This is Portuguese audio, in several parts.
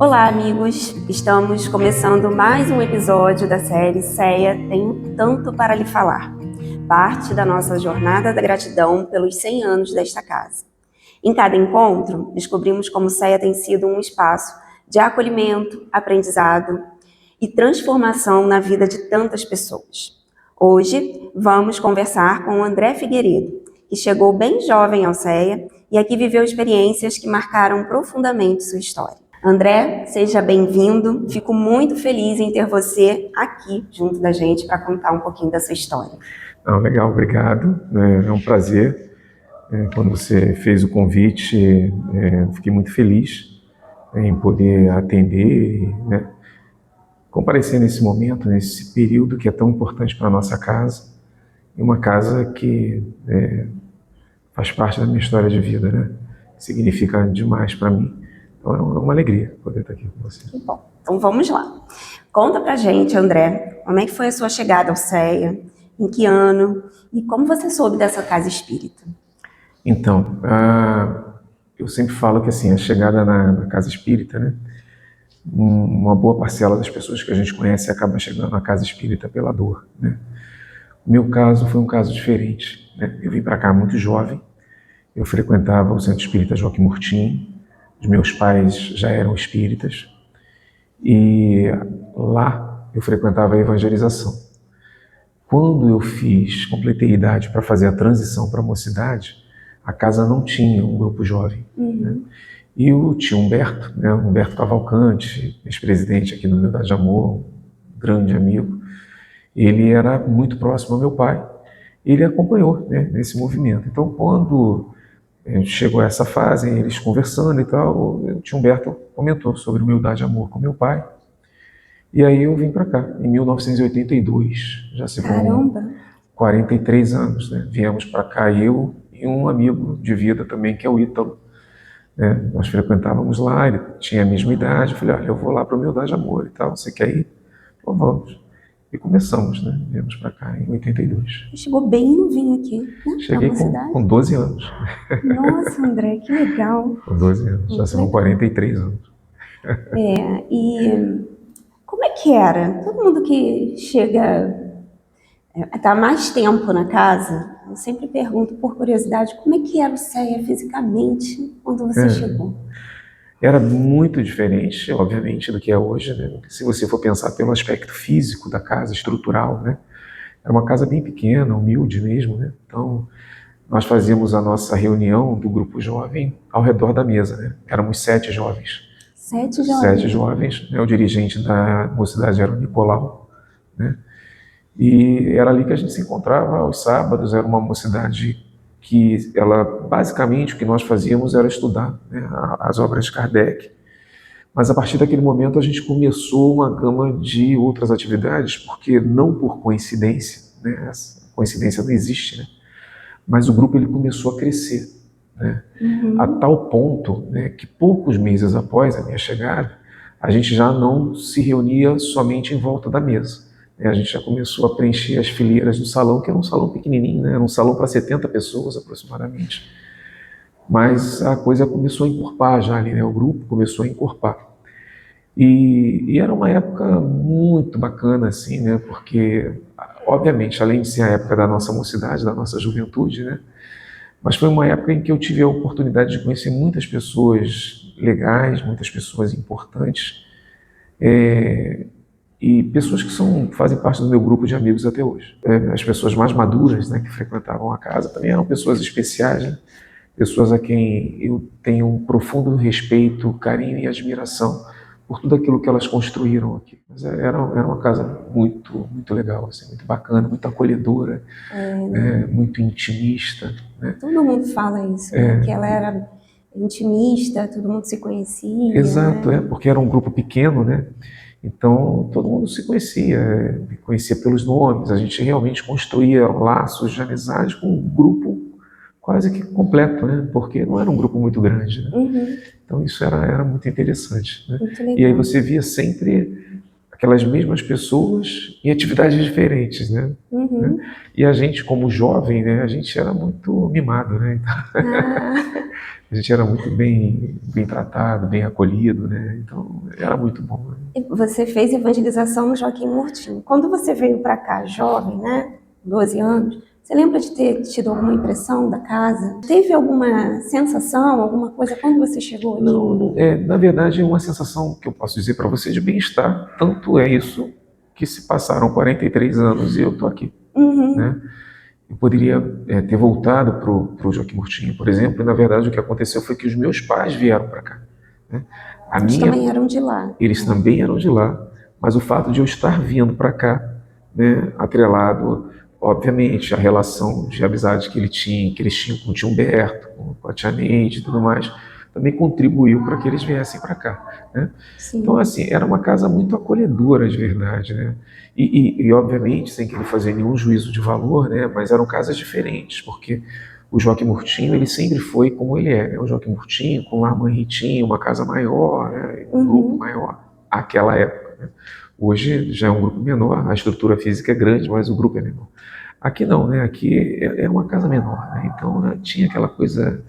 Olá, amigos! Estamos começando mais um episódio da série Ceia Tenho Tanto para Lhe Falar, parte da nossa jornada da gratidão pelos 100 anos desta casa. Em cada encontro, descobrimos como Ceia tem sido um espaço de acolhimento, aprendizado e transformação na vida de tantas pessoas. Hoje, vamos conversar com o André Figueiredo, que chegou bem jovem ao Ceia e aqui viveu experiências que marcaram profundamente sua história. André, seja bem-vindo. Fico muito feliz em ter você aqui junto da gente para contar um pouquinho da sua história. Legal, obrigado. É um prazer. Quando você fez o convite, fiquei muito feliz em poder atender e comparecer nesse momento, nesse período que é tão importante para a nossa casa, e uma casa que faz parte da minha história de vida, né? Significa demais para mim. Então é uma alegria poder estar aqui com você. Que bom. Então vamos lá. Conta pra gente, André, como é que foi a sua chegada ao Ceia, em que ano e como você soube dessa casa espírita? Então, eu sempre falo que assim, a chegada na casa espírita, né? Uma boa parcela das pessoas que a gente conhece acaba chegando na casa espírita pela dor, né? O meu caso foi um caso diferente, né? Eu vim para cá muito jovem, eu frequentava o Centro Espírita Joaquim Murtinho, os meus pais já eram espíritas, e lá eu frequentava a evangelização. Quando eu completei a idade para fazer a transição para a mocidade, a casa não tinha um grupo jovem, né? E o tio Humberto, né, Humberto Cavalcante, ex-presidente aqui no Humildade de Amor, um grande amigo, ele era muito próximo ao meu pai. Ele acompanhou, né, nesse movimento. Então, quando chegou a essa fase, eles conversando e tal, o tio Humberto comentou sobre Humildade de Amor com meu pai. E aí eu vim para cá, em 1982, já se vão 43 anos, né? Viemos para cá, eu e um amigo de vida também, que é o Ítalo. Nós frequentávamos lá, ele tinha a mesma idade, eu falei, olha, eu vou lá para Humildade de Amor e tal, você quer ir? Então vamos. E começamos, né? Viemos para cá em 82. Você chegou bem novinho aqui, né? Cheguei com 12 anos. Nossa, André, que legal. Com 12 anos, já são 43 anos. E como é que era? Todo mundo que chega, está mais tempo na casa, eu sempre pergunto por curiosidade, como é que era o Ceia fisicamente quando você chegou? Era muito diferente, obviamente, do que é hoje, né? Se você for pensar pelo aspecto físico da casa, estrutural, né? Era uma casa bem pequena, humilde mesmo, né? Então, nós fazíamos a nossa reunião do grupo jovem ao redor da mesa, né? Éramos 7 jovens. 7 jovens? 7 jovens, né? O dirigente da mocidade era o Nicolau, né? E era ali que a gente se encontrava aos sábados. Era uma mocidade que ela, basicamente, o que nós fazíamos era estudar, né, as obras de Kardec. Mas a partir daquele momento a gente começou uma gama de outras atividades, porque não por coincidência, né, essa coincidência não existe, né, mas o grupo ele começou a crescer, né, a tal ponto, né, que poucos meses após a minha chegada, a gente já não se reunia somente em volta da mesa. A gente já começou a preencher as fileiras do salão, que era um salão pequenininho, né? Era um salão para 70 pessoas aproximadamente. Mas a coisa começou a encorpar já ali, né? O grupo começou a encorpar. E era uma época muito bacana, assim, né? Porque, obviamente, além de ser a época da nossa mocidade, da nossa juventude, né? Mas foi uma época em que eu tive a oportunidade de conhecer muitas pessoas legais, muitas pessoas importantes, e pessoas que fazem parte do meu grupo de amigos até hoje. As pessoas mais maduras, né, que frequentavam a casa também eram pessoas especiais, né? Pessoas a quem eu tenho um profundo respeito, carinho e admiração por tudo aquilo que elas construíram aqui. Mas era uma casa muito, muito legal, assim, muito bacana, muito acolhedora, muito intimista, né? Todo mundo fala isso, né? Que ela era intimista, todo mundo se conhecia. Exato, né? Porque era um grupo pequeno, né? Então todo mundo se conhecia, conhecia pelos nomes. A gente realmente construía laços de amizade com um grupo quase que completo, né? Porque não era um grupo muito grande, né? Então isso era muito interessante, né? Muito legal. E aí você via sempre aquelas mesmas pessoas em atividades diferentes, né? Uhum. E a gente, como jovem, né, a gente era muito mimado, né? Então, Ah, a gente era muito bem tratado, bem acolhido, né? Então, era muito bom, né? e você fez evangelização no Joaquim Murtinho. Quando você veio para cá, jovem, né? 12 anos, você lembra de ter tido alguma impressão da casa? Teve alguma sensação, alguma coisa quando você chegou aqui? Não, na verdade, é uma sensação que eu posso dizer para você de bem-estar. Tanto é isso que se passaram 43 anos e eu estou aqui, Uhum. né? Eu poderia ter voltado para o Joaquim Murtinho, por exemplo, e na verdade o que aconteceu foi que os meus pais vieram para cá, né? A Eles minha, também eram de lá. eles também eram de lá, mas o fato de eu estar vindo para cá, né, atrelado, obviamente, à relação de amizade que eles tinham com o tio Humberto, com a tia Neide e tudo mais, também contribuiu para que eles viessem para cá, né? Então, Sim. assim, era uma casa muito acolhedora de verdade, né? Obviamente, sem querer fazer nenhum juízo de valor, né? Mas eram casas diferentes, porque o Joaquim Murtinho, ele sempre foi como ele é, né? O Joaquim Murtinho, com a mãe Ritinha, uma casa maior, né? Um grupo Uhum. maior, àquela época, né? Hoje já é um grupo menor, a estrutura física é grande, mas o grupo é menor. Aqui não, né? Aqui é uma casa menor, né? Então, né, tinha aquela coisa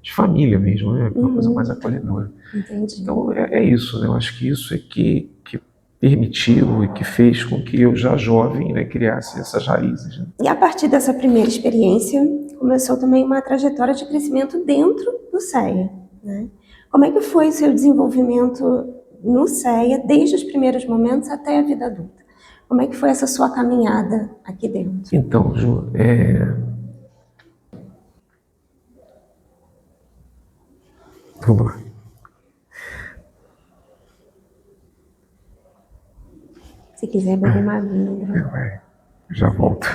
de família mesmo, né? Uma coisa mais Uhum. acolhedora. Entendi. Então, é isso, né? Eu acho que isso é que permitiu e que fez com que eu, já jovem, né, criasse essas raízes, né? E a partir dessa primeira experiência, começou também uma trajetória de crescimento dentro do CEA, né? Como é que foi o seu desenvolvimento no CEA, desde os primeiros momentos até a vida adulta? Como é que foi essa sua caminhada aqui dentro? Então, Ju, vamos lá. Se quiser beber uma aguinha. Já volto.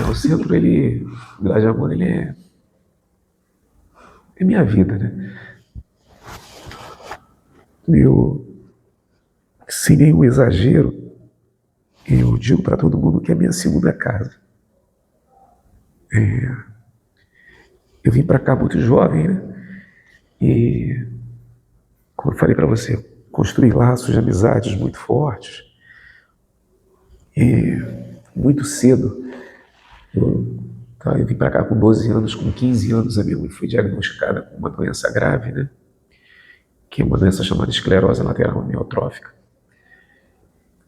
O centro, ele, Vila de Amor, ele é minha vida, né? Eu, sem nenhum exagero, eu digo para todo mundo que é minha segunda casa. Eu vim para cá muito jovem, né? E, como eu falei para você, construí laços de amizades muito fortes. E muito cedo, eu vim para cá com 12 anos, com 15 anos, a minha mãe foi diagnosticada com uma doença grave, né? Que é uma doença chamada esclerose lateral amiotrófica.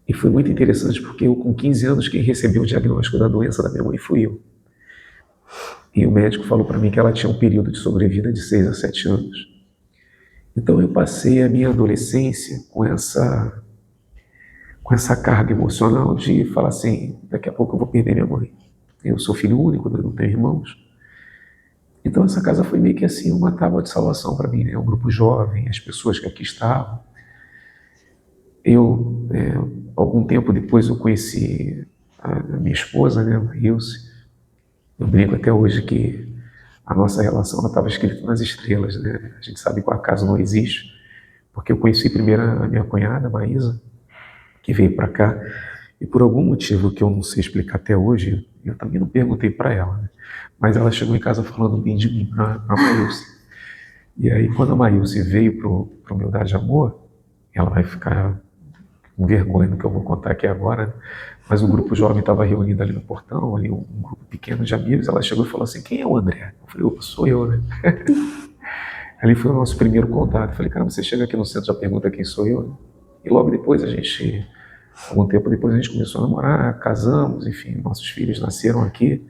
E foi muito interessante porque eu, com 15 anos, quem recebeu o diagnóstico da doença da minha mãe fui eu. E o médico falou para mim que ela tinha um período de sobrevida de 6 a 7 anos. Então eu passei a minha adolescência com essa carga emocional de falar assim, daqui a pouco eu vou perder minha mãe. Eu sou filho único, não tenho irmãos. Então essa casa foi meio que assim uma tábua de salvação para mim, né? Um grupo jovem, as pessoas que aqui estavam. Algum tempo depois eu conheci a minha esposa, né, a Ilse. Eu brinco até hoje que a nossa relação estava escrita nas estrelas, né? A gente sabe que o acaso não existe, porque eu conheci primeiro a minha cunhada, a Maísa, que veio para cá, e por algum motivo que eu não sei explicar até hoje, eu também não perguntei para ela, né? Mas ela chegou em casa falando bem de mim, a Maílce. E aí, quando a Maílce veio pro meu Dar de Amor, ela vai ficar com vergonha do que eu vou contar aqui agora, né? Mas o grupo jovem estava reunido ali no portão, ali um grupo pequeno de amigos. Ela chegou e falou assim: quem é o André? Eu falei: opa, sou eu, né? Ali foi o nosso primeiro contato. Eu falei: cara, você chega aqui no centro e já pergunta quem sou eu, né? E logo depois algum tempo depois a gente começou a namorar, casamos, enfim, nossos filhos nasceram aqui.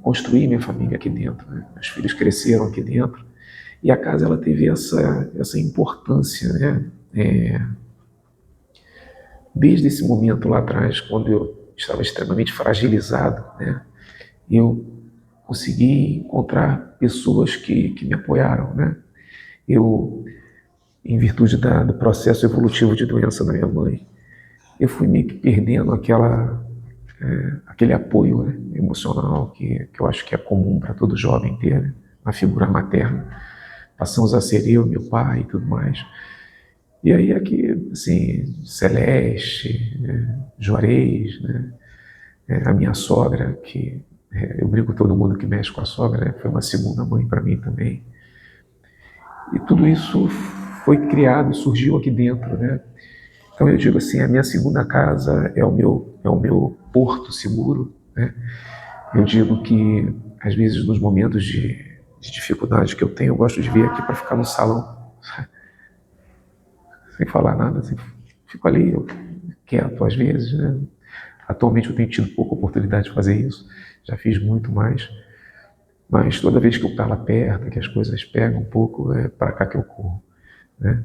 Construí minha família aqui dentro, né? Meus filhos cresceram aqui dentro. E a casa, ela teve essa importância, né? Desde esse momento lá atrás, quando eu estava extremamente fragilizado, né? Eu consegui encontrar pessoas que me apoiaram, né? Eu, em virtude do processo evolutivo de doença da minha mãe, eu fui meio que perdendo aquele apoio, né, emocional que eu acho que é comum para todo jovem ter, né, na figura materna. Passamos a ser eu, meu pai e tudo mais. E aí aqui, assim, Celeste, né, Juarez, né, a minha sogra, que eu brinco com todo mundo que mexe com a sogra, né, foi uma segunda mãe para mim também. E tudo isso foi criado, surgiu aqui dentro, né? Então eu digo assim, a minha segunda casa é o meu porto seguro, né? Eu digo que, às vezes, nos momentos de dificuldade que eu tenho, eu gosto de vir aqui para ficar no salão, sem falar nada, assim, fico ali, eu, quieto às vezes, né? Atualmente eu tenho tido pouca oportunidade de fazer isso, já fiz muito mais, mas toda vez que eu estou lá perto, que as coisas pegam um pouco, é para cá que eu corro, né?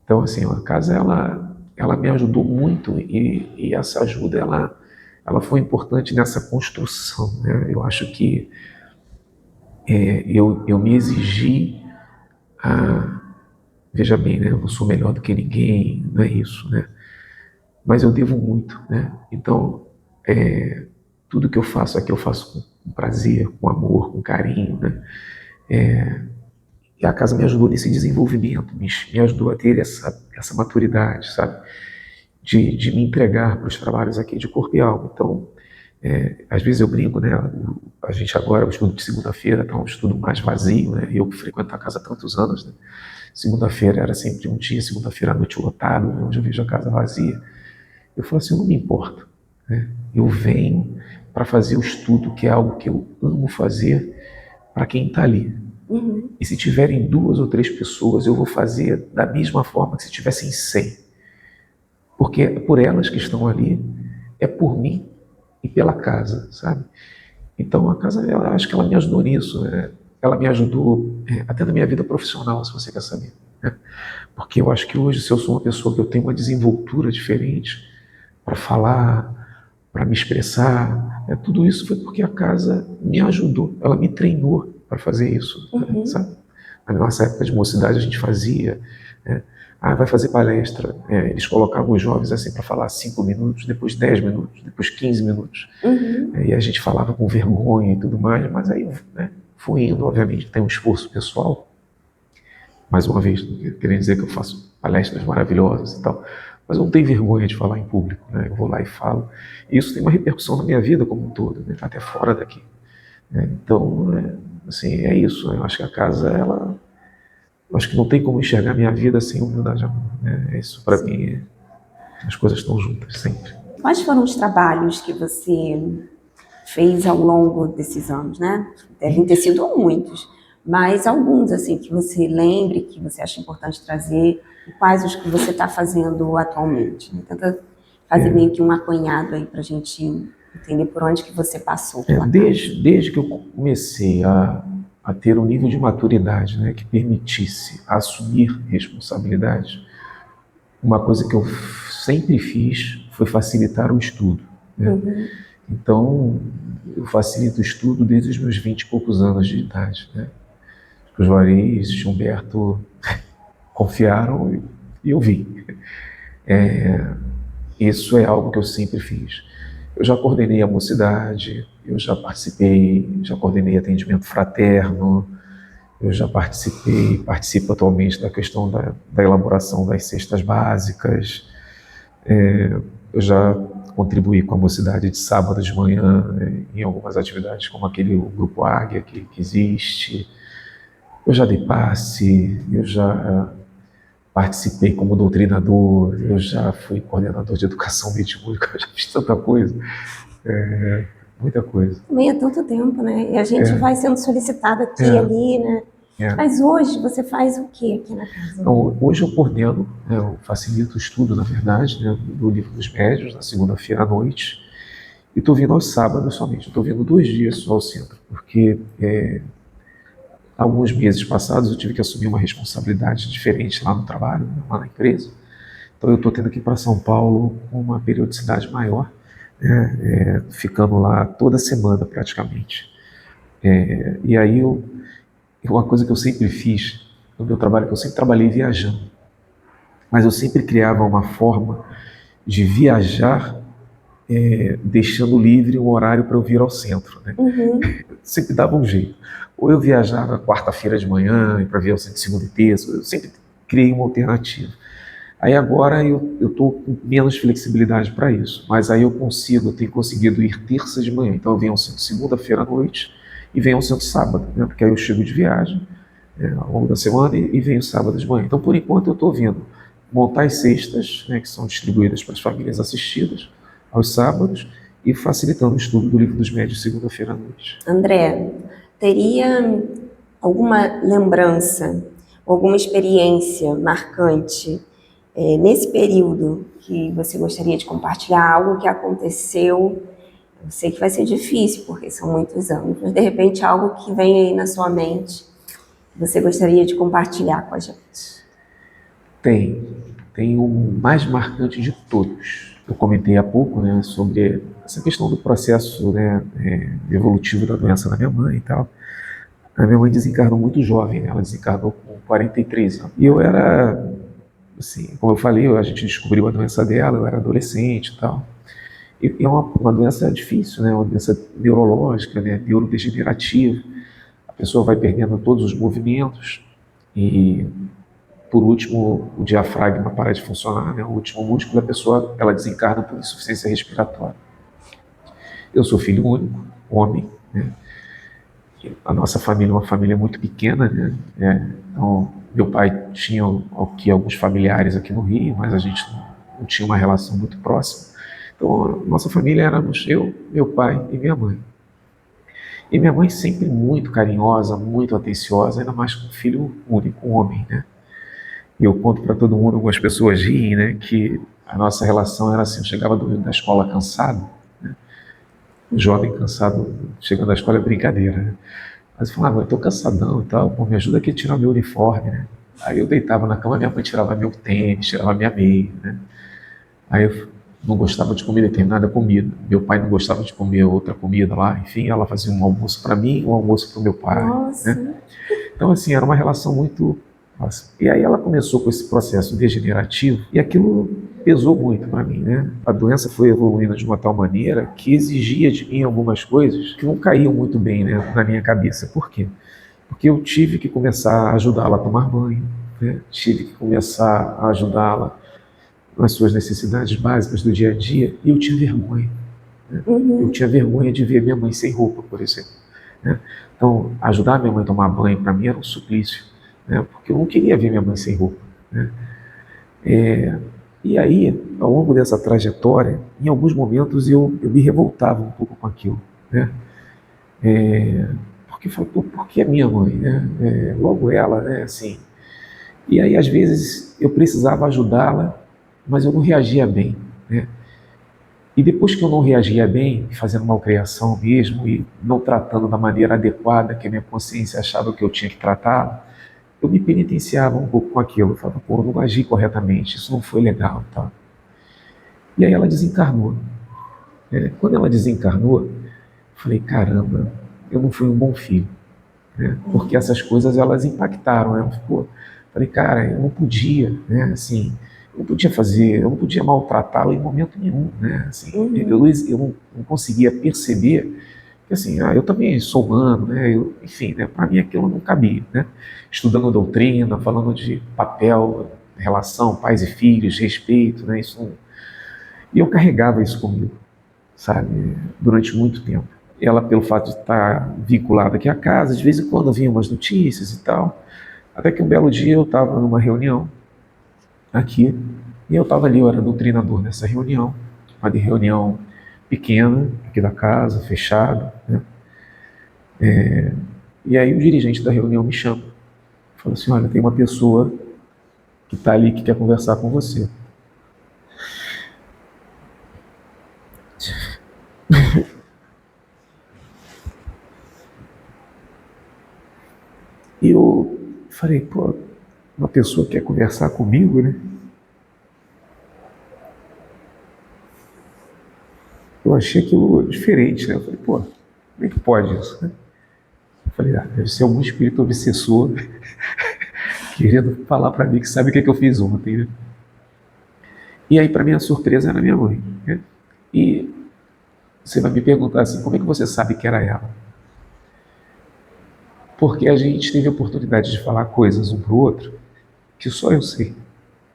Então, assim, a casa, ela me ajudou muito e essa ajuda, ela foi importante nessa construção, né? Eu acho que eu me exigi a... Veja bem, né? Eu não sou melhor do que ninguém, não é isso, né? Mas eu devo muito, né? Então, tudo que eu faço aqui eu faço com prazer, com amor, com carinho, né? E a casa me ajudou nesse desenvolvimento, me ajudou a ter essa maturidade, sabe? De me entregar para os trabalhos aqui de corpo e alma. Então, às vezes eu brinco, né? A gente agora, o estudo de segunda-feira está um estudo mais vazio, né? Eu que frequento a casa há tantos anos, né? Segunda-feira era sempre um dia, segunda-feira à noite lotado, né? Hoje eu vejo a casa vazia. Eu falo assim, eu não me importo, né? Eu venho para fazer o estudo, que é algo que eu amo fazer, para quem está ali. E se tiverem 2 ou 3 pessoas, eu vou fazer da mesma forma que se tivessem 100. Porque é por elas que estão ali, é por mim e pela casa, sabe? Então a casa, eu acho que ela me ajudou nisso, né? Ela me ajudou até na minha vida profissional, se você quer saber, né? Porque eu acho que hoje, se eu sou uma pessoa que eu tenho uma desenvoltura diferente para falar, para me expressar, tudo isso foi porque a casa me ajudou, ela me treinou para fazer isso, sabe? Na nossa época de mocidade a gente fazia, né? Vai fazer palestra, eles colocavam os jovens assim para falar 5 minutos, depois 10 minutos, depois 15 minutos, e a gente falava com vergonha e tudo mais, mas aí, né, fui indo, obviamente tem um esforço pessoal, mais uma vez, querendo dizer que eu faço palestras maravilhosas e tal, mas eu não tenho vergonha de falar em público, né? Eu vou lá e falo, e isso tem uma repercussão na minha vida como um todo, né? Até fora daqui, né? Então, assim, é isso, né? Eu acho que a casa, eu acho que não tem como enxergar minha vida sem humildade e amor, né? Isso para mim, as coisas estão juntas sempre. Quais foram os trabalhos que você fez ao longo desses anos, né? Devem ter sido muitos, mas alguns, assim, que você lembre, que você acha importante trazer, e quais os que você está fazendo atualmente, né? Tenta fazer meio que um apanhado aí para a gente entender por onde que você passou. Desde que eu comecei a ter um nível de maturidade, né, que permitisse assumir responsabilidade, uma coisa que eu sempre fiz foi facilitar o estudo, né? Então, eu facilito o estudo desde os meus 20 e poucos anos de idade, né? O Juarez e o Humberto confiaram e eu vim. Isso é algo que eu sempre fiz. Eu já coordenei a mocidade, eu já participei, já coordenei atendimento fraterno, eu já participo atualmente da questão da elaboração das cestas básicas, eu já contribuí com a mocidade de sábado de manhã, né, em algumas atividades como aquele Grupo Águia que existe, eu já dei passe, eu já participei como doutrinador, eu já fui coordenador de educação mediúnica, eu já fiz tanta coisa, muita coisa. Também é tanto tempo, né? E a gente vai sendo solicitado aqui e ali, né? Mas hoje você faz o que aqui na casa? Então, hoje eu coordeno, né, eu facilito o estudo, na verdade, né, do Livro dos Médiuns, na segunda-feira à noite, e estou vindo aos sábados somente. Estou vindo 2 dias só ao centro, porque alguns meses passados eu tive que assumir uma responsabilidade diferente lá no trabalho, lá na empresa. Então eu estou tendo que ir para São Paulo com uma periodicidade maior, né, ficando lá toda semana praticamente. E aí uma coisa que eu sempre fiz no meu trabalho, que eu sempre trabalhei viajando, mas eu sempre criava uma forma de viajar deixando livre um horário para eu vir ao centro, né? Sempre dava um jeito. Ou eu viajava quarta-feira de manhã para vir ao centro segunda e terça, eu sempre criei uma alternativa. Aí agora eu estou com menos flexibilidade para isso, mas aí eu tenho conseguido ir terça de manhã, então eu venho ao centro segunda-feira à noite e venho ao centro sábado, né? Porque aí eu chego de viagem ao longo da semana e venho sábado de manhã. Então por enquanto eu estou vindo montar as cestas, né, que são distribuídas para as famílias assistidas aos sábados, e facilitando o estudo do Livro dos Médiuns segunda-feira à noite. André, teria alguma lembrança, alguma experiência marcante nesse período que você gostaria de compartilhar, algo que aconteceu? Eu sei que vai ser difícil, porque são muitos anos, mas de repente algo que vem aí na sua mente, que você gostaria de compartilhar com a gente. Tem o mais marcante de todos. Eu comentei há pouco, né, sobre essa questão do processo, né, evolutivo da doença da minha mãe e tal. A minha mãe desencarnou muito jovem, né, ela desencarnou com 43 anos. E eu era, assim, como eu falei, a gente descobriu a doença dela, eu era adolescente e tal. E é uma doença difícil, né, uma doença neurológica, né, neurodegenerativa. A pessoa vai perdendo todos os movimentos e, por último, o diafragma para de funcionar, né? O último músculo da pessoa, ela desencarna por insuficiência respiratória. Eu sou filho único, homem, né? A nossa família é uma família muito pequena, né? Então, meu pai tinha aqui alguns familiares aqui no Rio, mas a gente não tinha uma relação muito próxima. Então, a nossa família éramos eu, meu pai e minha mãe. E minha mãe sempre muito carinhosa, muito atenciosa, ainda mais com um filho único, um homem, né? E eu conto para todo mundo, algumas pessoas riem, né, que a nossa relação era assim: eu chegava da escola cansado, né, o jovem cansado chegando da escola é brincadeira, né? Mas eu falava, eu estou cansadão e tal, pô, me ajuda aqui a tirar meu uniforme, né? Aí eu deitava na cama, minha mãe tirava meu tênis, tirava minha meia, né? Aí eu não gostava de comer determinada comida, meu pai não gostava de comer outra comida lá, enfim, ela fazia um almoço para mim e um almoço para o meu pai, Nossa. né? Então, assim, era uma relação muito... Nossa. E aí ela começou com esse processo degenerativo e aquilo pesou muito para mim, né? A doença foi evoluindo de uma tal maneira que exigia de mim algumas coisas que não caíam muito bem, né, na minha cabeça. Por quê? Porque eu tive que começar a ajudá-la a tomar banho, né? Tive que começar a ajudá-la nas suas necessidades básicas do dia a dia, e eu tinha vergonha, né? Eu tinha vergonha de ver minha mãe sem roupa, por exemplo, né? Então, ajudar minha mãe a tomar banho para mim era um suplício, né? Porque eu não queria ver minha mãe sem roupa, né? E aí, ao longo dessa trajetória, em alguns momentos eu me revoltava um pouco com aquilo, né? Porque eu falei, pô, por que a minha mãe, né? Logo ela, né? Assim. E aí, às vezes, eu precisava ajudá-la, mas eu não reagia bem, né? E depois que eu não reagia bem, fazendo malcriação mesmo, e não tratando da maneira adequada que a minha consciência achava que eu tinha que tratar, eu me penitenciava um pouco com aquilo. Eu falava, pô, eu não agi corretamente, isso não foi legal, tá? E aí ela desencarnou. Quando ela desencarnou, eu falei, caramba, eu não fui um bom filho, né? Porque essas coisas, elas impactaram, né? Pô, falei, cara, eu não podia, né? Assim, eu não podia fazer, eu não podia maltratá-la em momento nenhum, né? Assim, eu não conseguia perceber que, assim, eu também sou humano, né? Enfim, né? Para mim aquilo não cabia, né? Estudando doutrina, falando de papel, relação, pais e filhos, respeito, né? Isso não... E eu carregava isso comigo, sabe? Durante muito tempo. Ela, pelo fato de estar vinculada aqui à casa, de vez em quando vinha umas notícias e tal. Até que um belo dia eu estava numa reunião aqui, e eu estava ali, eu era doutrinador nessa reunião, uma reunião pequena, aqui da casa, fechada, né? E aí o dirigente da reunião me chama, falou assim, olha, tem uma pessoa que está ali que quer conversar com você. E eu falei, pô, uma pessoa quer conversar comigo, né? Eu achei aquilo diferente, né? Eu falei, pô, como é que pode isso, né? Eu falei, deve ser algum espírito obsessor querendo falar para mim que sabe o que, é que eu fiz ontem, né? E aí, para minha surpresa, era minha mãe, né? E você vai me perguntar assim, como é que você sabe que era ela? Porque a gente teve a oportunidade de falar coisas um para o outro que só eu sei,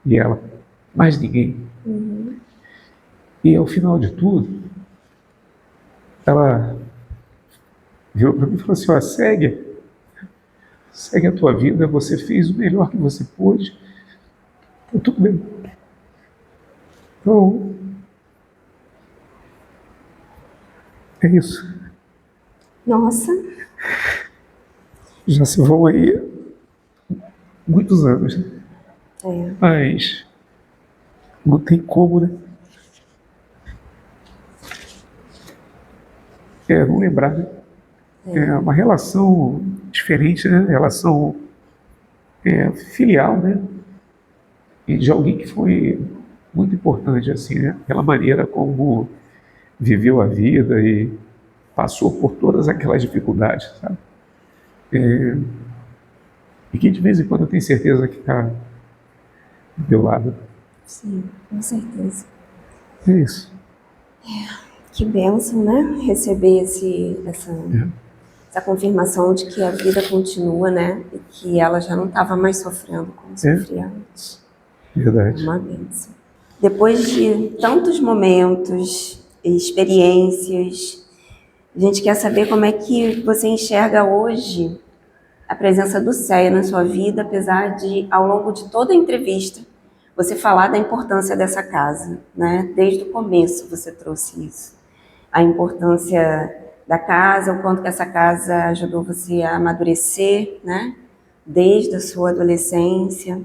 e ela, mais ninguém. E ao final de tudo, ela virou para mim e falou assim, ó, segue a tua vida, você fez o melhor que você pôde, Tá tudo bem. Então, é isso. Nossa, Já se vão aí muitos anos, né? é, Mas não tem como, né? Não lembrar, né? É uma relação diferente, né? Relação filial, né? E de alguém que foi muito importante, assim, né? Pela maneira como viveu a vida e passou por todas aquelas dificuldades, sabe? E que de vez em quando eu tenho certeza que está do meu lado. sim, com certeza. É isso. Que bênção, né? Receber essa confirmação de que a vida continua, né? E que ela já não estava mais sofrendo como sofria antes. Verdade. Uma bênção. Depois de tantos momentos e experiências, a gente quer saber como é que você enxerga hoje a presença do CEA na sua vida, apesar de, ao longo de toda a entrevista, você falar da importância dessa casa, né? Desde o começo você trouxe isso. A importância da casa, o quanto que essa casa ajudou você a amadurecer, né? Desde a sua adolescência,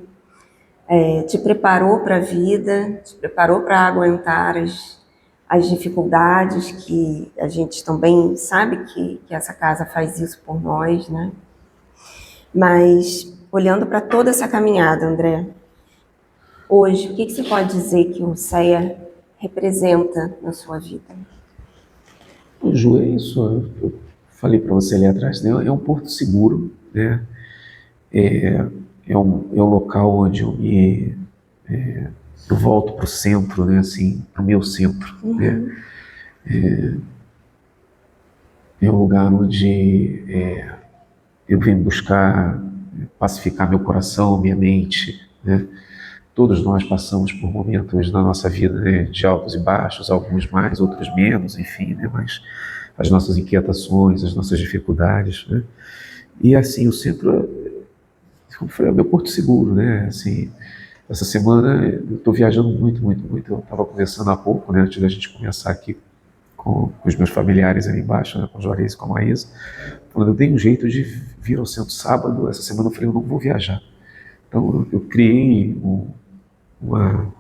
te preparou para a vida, te preparou para aguentar as dificuldades que a gente também sabe que essa casa faz isso por nós, né? Mas, olhando para toda essa caminhada, André, hoje, o que você pode dizer que o CEA representa na sua vida? O Ju, é isso. Eu falei para você ali atrás, né? É um porto seguro, né? É um local onde eu volto para o centro, né? Assim, para o meu centro, né? É um lugar onde eu venho buscar pacificar meu coração, minha mente, né? Todos nós passamos por momentos na nossa vida, né, de altos e baixos, alguns mais, outros menos, enfim, né, mas as nossas inquietações, as nossas dificuldades, né? E assim, o centro, como eu falei, é o meu porto seguro, né? Assim, essa semana eu estou viajando muito, muito, muito. Eu estava conversando há pouco, né, antes da gente começar aqui com os meus familiares ali embaixo, né, com o Juarez e com a Maísa, falando, eu dei um jeito de vir ao centro sábado. Essa semana eu falei, eu não vou viajar. Então eu criei uma,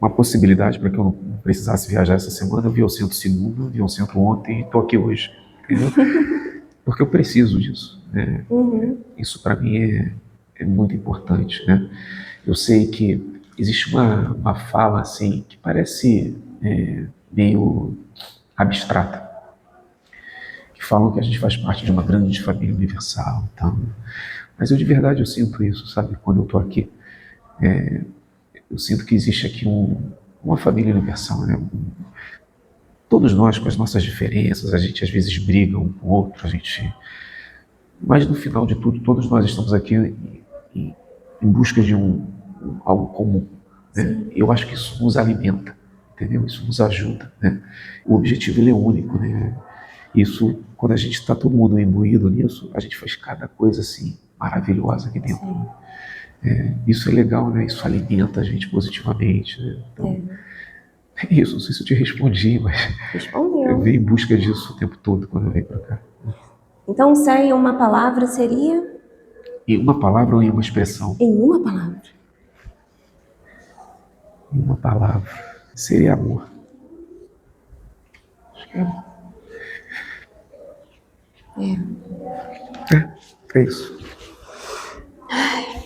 uma possibilidade para que eu não precisasse viajar essa semana. Eu vi ao centro segunda, vi ao centro ontem e estou aqui hoje, entendeu? Porque eu preciso disso, né? Isso para mim é muito importante, né? Eu sei que existe uma fala assim que parece meio abstrata, que falam que a gente faz parte de uma grande família universal, então, mas eu de verdade eu sinto isso, sabe? Quando eu estou aqui, eu sinto que existe aqui uma família universal, né? Todos nós com as nossas diferenças, a gente às vezes briga um com o outro, mas no final de tudo, todos nós estamos aqui em busca de algo comum, né? Eu acho que isso nos alimenta, entendeu? Isso nos ajuda, né? O objetivo ele é único, né? Isso, quando a gente está todo mundo imbuído nisso, a gente faz cada coisa assim maravilhosa aqui dentro. Isso é legal, né? Isso alimenta a gente positivamente, né? Então, é isso. Não sei se eu te respondi, mas eu venho em busca disso o tempo todo quando eu venho para cá. Então, CEA em uma palavra seria? Em uma palavra ou em uma expressão? Em uma palavra. Em uma palavra. Seria amor. É isso.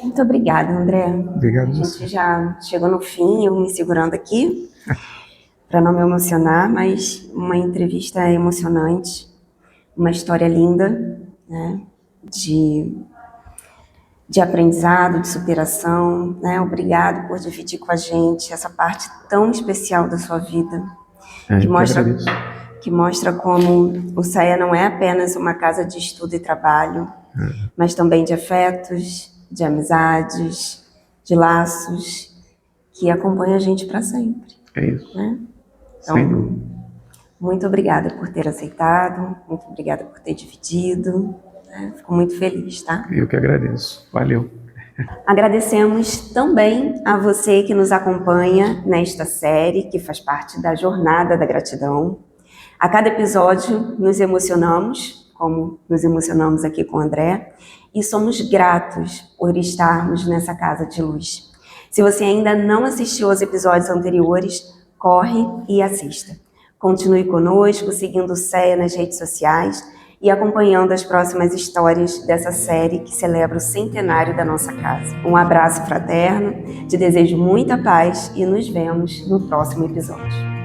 Muito obrigada, André. Obrigado A a gente você. já chegou no fim, eu me segurando aqui, para não me emocionar, mas uma entrevista emocionante, uma história linda, né? De aprendizado, de superação, né? Obrigado por dividir com a gente essa parte tão especial da sua vida, que mostra como o CEA não é apenas uma casa de estudo e trabalho, mas também de afetos, de amizades, de laços que acompanham a gente para sempre. É isso. Né? Sem Então, dúvida. muito obrigada por ter aceitado, muito obrigada por ter dividido, né? Fico muito feliz, tá? Eu que agradeço. Valeu. Agradecemos também a você que nos acompanha nesta série, que faz parte da Jornada da Gratidão. A cada episódio nos emocionamos, como nos emocionamos aqui com o André, e somos gratos por estarmos nessa casa de luz. Se você ainda não assistiu aos episódios anteriores, corre e assista. Continue conosco, seguindo o CEA nas redes sociais e acompanhando as próximas histórias dessa série que celebra o centenário da nossa casa. Um abraço fraterno, te desejo muita paz e nos vemos no próximo episódio.